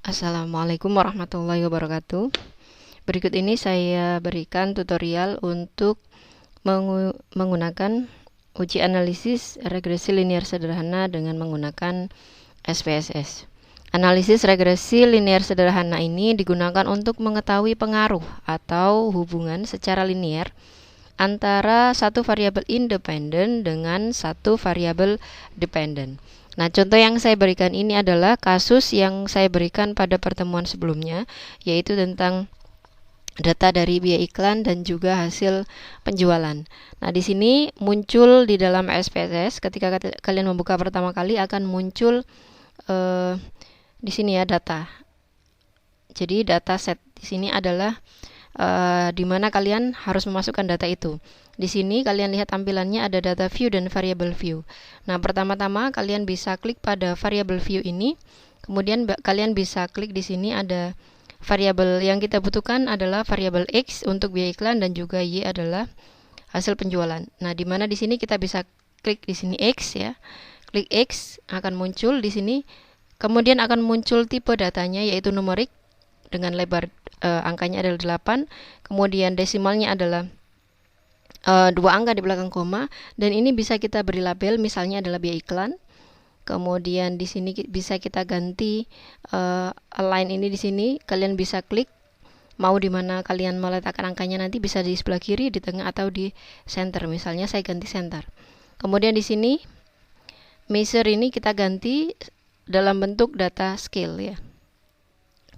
Assalamualaikum warahmatullahi wabarakatuh. Berikut ini saya berikan tutorial untuk menggunakan uji analisis regresi linear sederhana dengan menggunakan SPSS. Analisis regresi linear sederhana ini digunakan untuk mengetahui pengaruh atau hubungan secara linear antara satu variabel independen dengan satu variabel dependen. Nah, contoh yang saya berikan ini adalah kasus yang saya berikan pada pertemuan sebelumnya, yaitu tentang data dari biaya iklan dan juga hasil penjualan. Nah, di sini muncul di dalam SPSS ketika kalian membuka pertama kali akan muncul di sini ya data. Jadi data set di sini adalah di mana kalian harus memasukkan data itu. Di sini kalian lihat tampilannya ada data view dan variable view. Nah, pertama-tama kalian bisa klik pada variable view ini. Kemudian kalian bisa klik di sini ada variabel yang kita butuhkan adalah variabel X untuk biaya iklan dan juga Y adalah hasil penjualan. Nah, di mana di sini kita bisa klik di sini X ya. Klik X akan muncul di sini. Kemudian akan muncul tipe datanya yaitu numerik dengan lebar angkanya adalah 8, kemudian desimalnya adalah 2 angka di belakang koma, dan ini bisa kita beri label misalnya adalah biaya iklan. Kemudian di sini bisa kita ganti align ini di sini, kalian bisa klik mau di mana kalian meletakkan angkanya, nanti bisa di sebelah kiri, di tengah atau di center. Misalnya saya ganti center. Kemudian di sini measure ini kita ganti dalam bentuk data scale ya.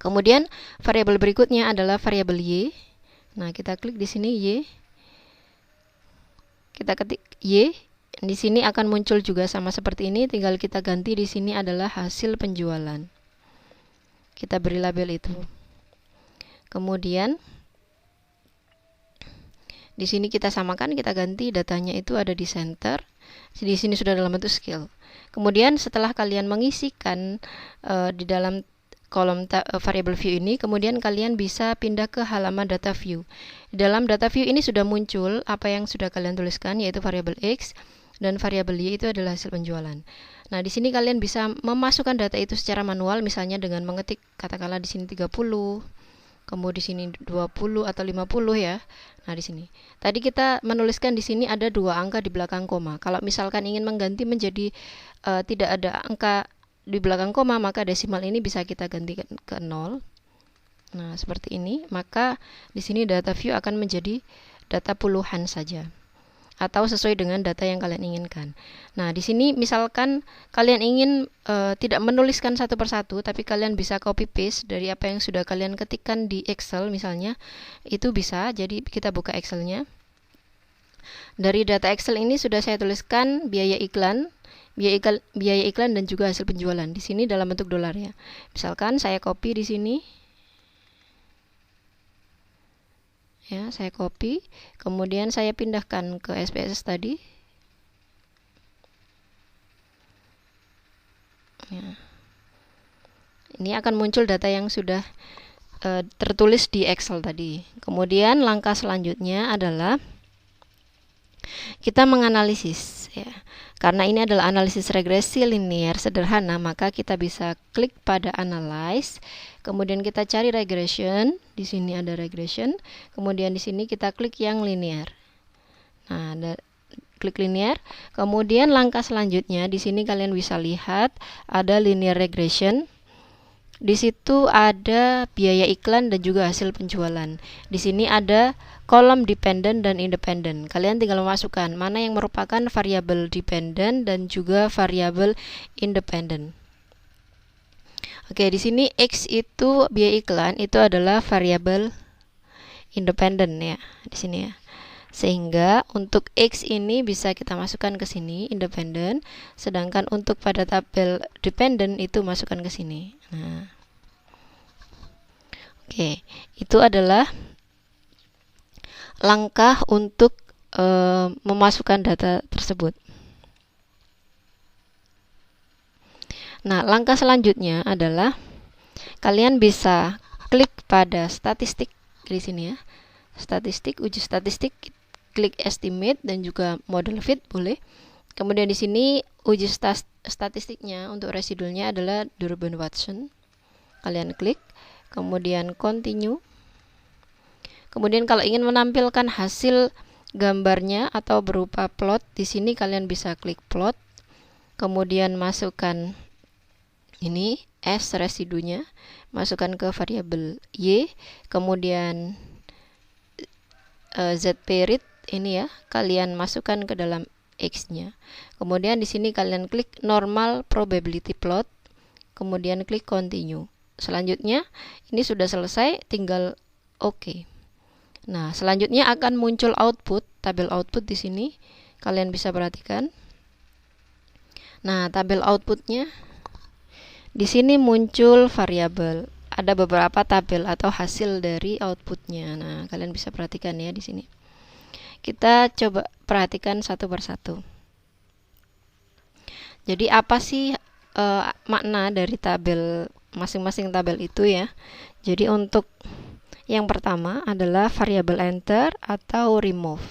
Kemudian variabel berikutnya adalah variabel Y. Nah, kita klik di sini Y. Kita ketik Y. Di sini akan muncul juga sama seperti ini, tinggal kita ganti di sini adalah hasil penjualan. Kita beri label itu. Kemudian di sini kita samakan, kita ganti datanya itu ada di center. Di sini sudah dalam bentuk scale. Kemudian setelah kalian mengisikan di dalam kolom variable view ini, kemudian kalian bisa pindah ke halaman data view. Di dalam data view ini sudah muncul apa yang sudah kalian tuliskan, yaitu variabel X dan variabel Y itu adalah hasil penjualan. Nah, di sini kalian bisa memasukkan data itu secara manual, misalnya dengan mengetik katakanlah di sini 30, kemudian di sini 20 atau 50 ya. Nah, di sini. Tadi kita menuliskan di sini ada 2 angka di belakang koma. Kalau misalkan ingin mengganti menjadi tidak ada angka di belakang koma, maka desimal ini bisa kita ganti ke 0. Nah, seperti ini. Maka di sini data view akan menjadi data puluhan saja atau sesuai dengan data yang kalian inginkan. Nah, di sini misalkan kalian ingin tidak menuliskan satu persatu, tapi kalian bisa copy paste dari apa yang sudah kalian ketikkan di Excel misalnya. Itu bisa. Jadi kita buka Excelnya. Dari data Excel ini sudah saya tuliskan biaya iklan dan juga hasil penjualan. Di sini dalam bentuk dolar ya. Misalkan saya copy di sini. Ya, saya copy, kemudian saya pindahkan ke SPSS tadi. Ya. Ini akan muncul data yang sudah tertulis di Excel tadi. Kemudian langkah selanjutnya adalah kita menganalisis ya. Karena ini adalah analisis regresi linear sederhana, maka kita bisa klik pada analyze, kemudian kita cari regression. Di sini ada regression, kemudian di sini kita klik yang linear. Nah, klik linear. Kemudian langkah selanjutnya di sini kalian bisa lihat ada linear regression. Di situ ada biaya iklan dan juga hasil penjualan. Di sini ada kolom dependent dan independent. Kalian tinggal memasukkan mana yang merupakan variabel dependent dan juga variabel independent. Oke, di sini X itu biaya iklan itu adalah variabel independent ya, di sini ya. Sehingga untuk X ini bisa kita masukkan ke sini independent, sedangkan untuk pada tabel dependent itu masukkan ke sini. Nah, oke, itu adalah langkah untuk memasukkan data tersebut. Nah, langkah selanjutnya adalah kalian bisa klik pada statistik di sini ya. Statistik, uji statistik, klik estimate dan juga model fit boleh. Kemudian di sini uji statistiknya untuk residualnya adalah Durbin Watson. Kalian klik, kemudian continue. Kemudian kalau ingin menampilkan hasil gambarnya atau berupa plot, di sini kalian bisa klik plot. Kemudian masukkan ini S residunya, masukkan ke variabel Y, kemudian ZPRIT ini ya, kalian masukkan ke dalam X-nya. Kemudian di sini kalian klik normal probability plot, kemudian klik continue. Selanjutnya ini sudah selesai, tinggal OK. Nah, selanjutnya akan muncul output, tabel output di sini. Kalian bisa perhatikan. Nah, tabel outputnya di sini muncul variabel. Ada beberapa tabel atau hasil dari outputnya. Nah, kalian bisa perhatikan ya di sini. Kita coba perhatikan satu persatu. Jadi apa sih makna dari tabel masing-masing tabel itu ya? Jadi untuk yang pertama adalah variabel enter atau remove.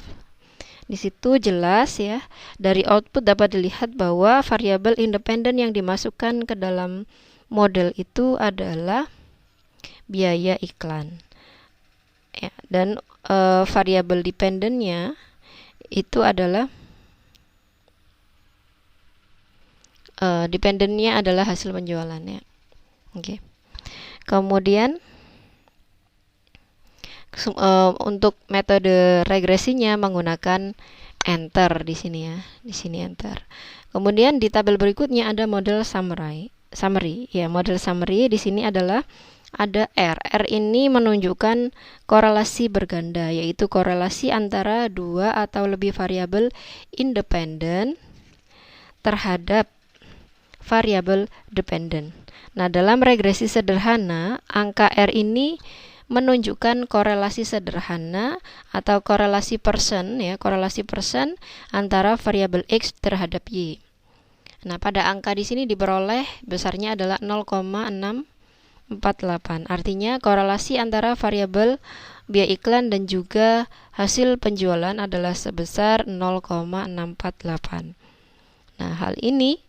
Di situ jelas ya, dari output dapat dilihat bahwa variabel independen yang dimasukkan ke dalam model itu adalah biaya iklan. Ya, dan variabel dependennya itu adalah dependennya adalah hasil penjualannya. Oke. Kemudian untuk metode regresinya menggunakan enter di sini ya, di sini enter. Kemudian di tabel berikutnya ada model summary. Ya, model summary di sini adalah ada R. R ini menunjukkan korelasi berganda, yaitu korelasi antara dua atau lebih variabel independen terhadap variabel dependen. Nah, dalam regresi sederhana, angka R ini menunjukkan korelasi sederhana atau korelasi persen ya, korelasi persen antara variabel X terhadap Y. Nah, pada angka di sini diperoleh besarnya adalah 0,648. Artinya korelasi antara variabel biaya iklan dan juga hasil penjualan adalah sebesar 0,648. Nah, hal ini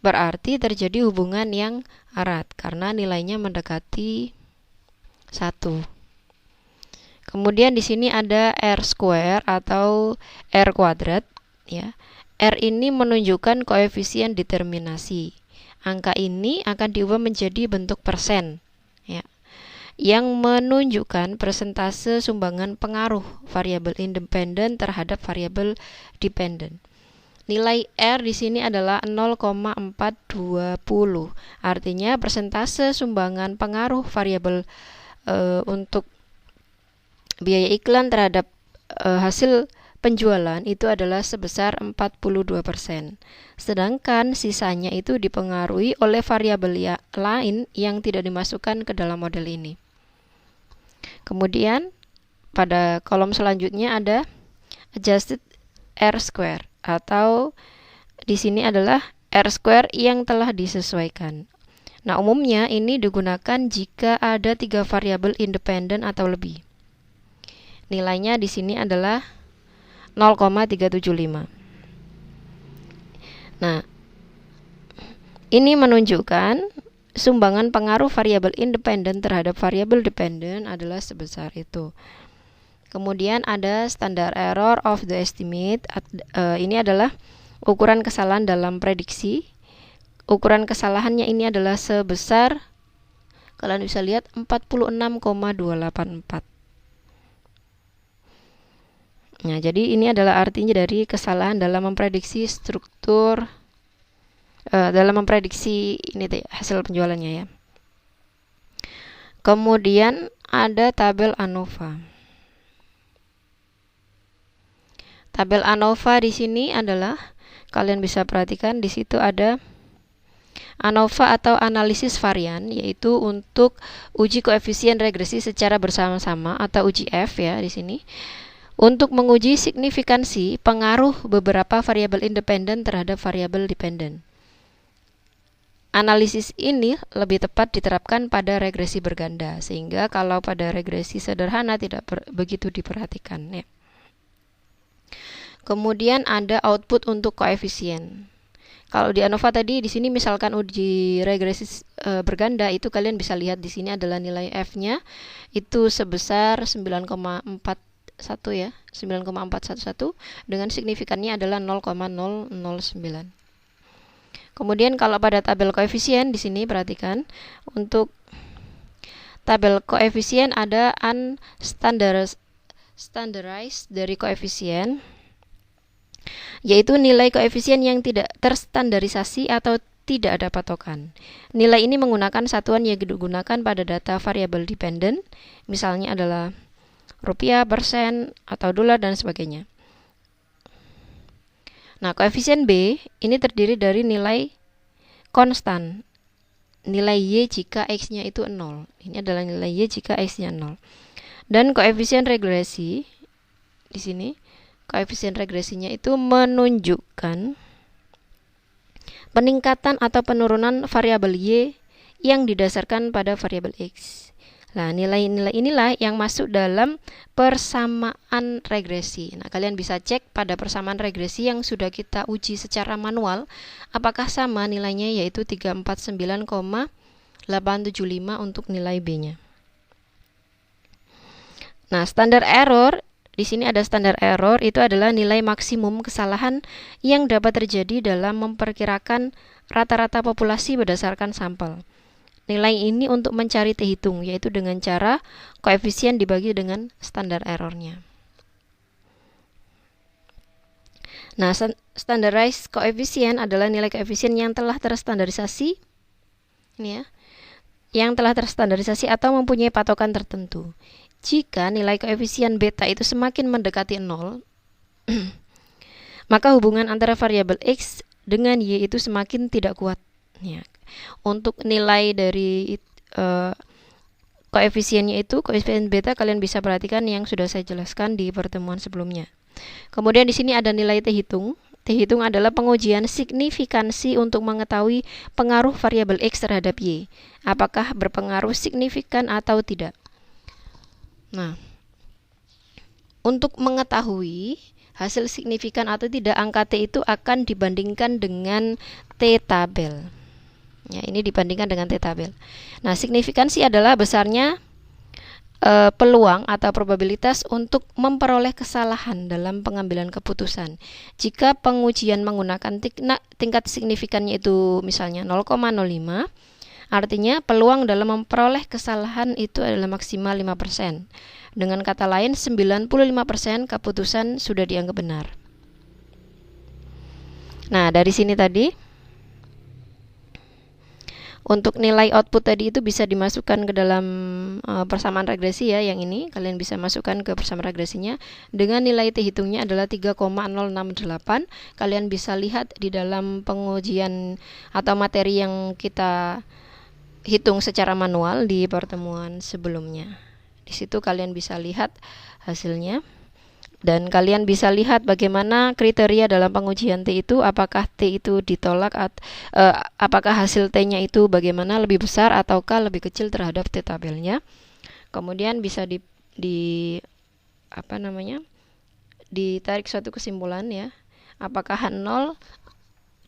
berarti terjadi hubungan yang erat karena nilainya mendekati 1. Kemudian di sini ada R square atau R kuadrat ya. R ini menunjukkan koefisien determinasi. Angka ini akan diubah menjadi bentuk persen ya, yang menunjukkan persentase sumbangan pengaruh variabel independen terhadap variabel dependen. Nilai R di sini adalah 0,420. Artinya persentase sumbangan pengaruh variabel untuk biaya iklan terhadap hasil penjualan itu adalah sebesar 42%. Sedangkan sisanya itu dipengaruhi oleh variabel lain yang tidak dimasukkan ke dalam model ini. Kemudian pada kolom selanjutnya ada adjusted R square atau di sini adalah R square yang telah disesuaikan. Nah, umumnya ini digunakan jika ada 3 variabel independen atau lebih. Nilainya di sini adalah 0,375. Nah, ini menunjukkan sumbangan pengaruh variabel independen terhadap variabel dependen adalah sebesar itu. Kemudian ada standard error of the estimate. Ini adalah ukuran kesalahan dalam prediksi. Ukuran kesalahannya ini adalah sebesar, kalian bisa lihat, 46,284. Nah, jadi ini adalah artinya dari kesalahan dalam memprediksi struktur, dalam memprediksi ini hasil penjualannya ya. Kemudian ada tabel ANOVA. Tabel ANOVA di sini adalah, kalian bisa perhatikan di situ ada ANOVA atau analisis varian, yaitu untuk uji koefisien regresi secara bersama-sama atau uji F ya di sini, untuk menguji signifikansi pengaruh beberapa variabel independen terhadap variabel dependen. Analisis ini lebih tepat diterapkan pada regresi berganda, sehingga kalau pada regresi sederhana tidak begitu diperhatikan ya. Kemudian ada output untuk koefisien. Kalau di ANOVA tadi di sini misalkan uji regresi berganda itu kalian bisa lihat di sini adalah nilai F-nya itu sebesar 9,41 ya, 9,411 dengan signifikannya adalah 0,009. Kemudian kalau pada tabel koefisien di sini perhatikan untuk tabel koefisien ada unstandarized dari koefisien, yaitu nilai koefisien yang tidak terstandarisasi atau tidak ada patokan. Nilai ini menggunakan satuan yang digunakan pada data variabel dependent, misalnya adalah rupiah, persen, atau dolar, dan sebagainya. Nah, koefisien B ini terdiri dari nilai konstan, nilai Y jika X-nya itu 0. Ini adalah nilai Y jika X-nya 0. Dan koefisien regresi, di sini, koefisien regresinya itu menunjukkan peningkatan atau penurunan variabel Y yang didasarkan pada variabel X. Nah, nilai-nilai inilah yang masuk dalam persamaan regresi. Nah, kalian bisa cek pada persamaan regresi yang sudah kita uji secara manual, apakah sama nilainya, yaitu 349,875 untuk nilai B-nya. Nah, standar error, di sini ada standar error, itu adalah nilai maksimum kesalahan yang dapat terjadi dalam memperkirakan rata-rata populasi berdasarkan sampel. Nilai ini untuk mencari T hitung, yaitu dengan cara koefisien dibagi dengan standar errornya. Nah, standardized koefisien adalah nilai koefisien yang telah terstandarisasi, ini ya, yang telah terstandarisasi atau mempunyai patokan tertentu. Jika nilai koefisien beta itu semakin mendekati 0, maka hubungan antara variabel X dengan Y itu semakin tidak kuat. Ya. Untuk nilai dari koefisiennya itu, koefisien beta, kalian bisa perhatikan yang sudah saya jelaskan di pertemuan sebelumnya. Kemudian di sini ada nilai T hitung. T hitung adalah pengujian signifikansi untuk mengetahui pengaruh variabel X terhadap Y. Apakah berpengaruh signifikan atau tidak. Nah, untuk mengetahui hasil signifikan atau tidak, angka T itu akan dibandingkan dengan T tabel. Ya, ini dibandingkan dengan T tabel. Nah, signifikansi adalah besarnya peluang atau probabilitas untuk memperoleh kesalahan dalam pengambilan keputusan. Jika pengujian menggunakan tingkat signifikannya itu misalnya 0,05, artinya peluang dalam memperoleh kesalahan itu adalah maksimal 5%. Dengan kata lain, 95% keputusan sudah dianggap benar. Nah, dari sini tadi, untuk nilai output tadi itu bisa dimasukkan ke dalam persamaan regresi ya, yang ini kalian bisa masukkan ke persamaan regresinya dengan nilai T hitungnya adalah 3,068. Kalian bisa lihat di dalam pengujian atau materi yang kita hitung secara manual di pertemuan sebelumnya. Di situ kalian bisa lihat hasilnya. Dan kalian bisa lihat bagaimana kriteria dalam pengujian T itu, apakah T itu ditolak, apakah hasil T-nya itu bagaimana, lebih besar ataukah lebih kecil terhadap T tabelnya. Kemudian bisa ditarik suatu kesimpulan ya, apakah 0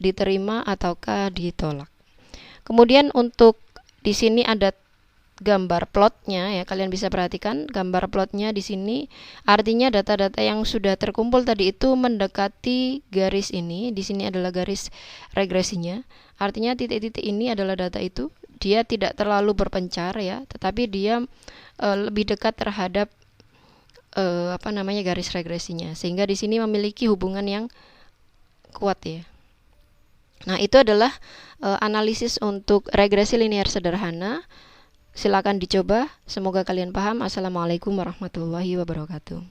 diterima ataukah ditolak. Kemudian untuk di sini ada gambar plotnya ya, kalian bisa perhatikan gambar plotnya di sini, artinya data-data yang sudah terkumpul tadi itu mendekati garis ini. Di sini adalah garis regresinya, artinya titik-titik ini adalah data itu, dia tidak terlalu berpencar ya, tetapi dia lebih dekat terhadap garis regresinya, sehingga di sini memiliki hubungan yang kuat ya. Nah, itu adalah analisis untuk regresi linear sederhana. Silakan dicoba, semoga kalian paham. Assalamualaikum warahmatullahi wabarakatuh.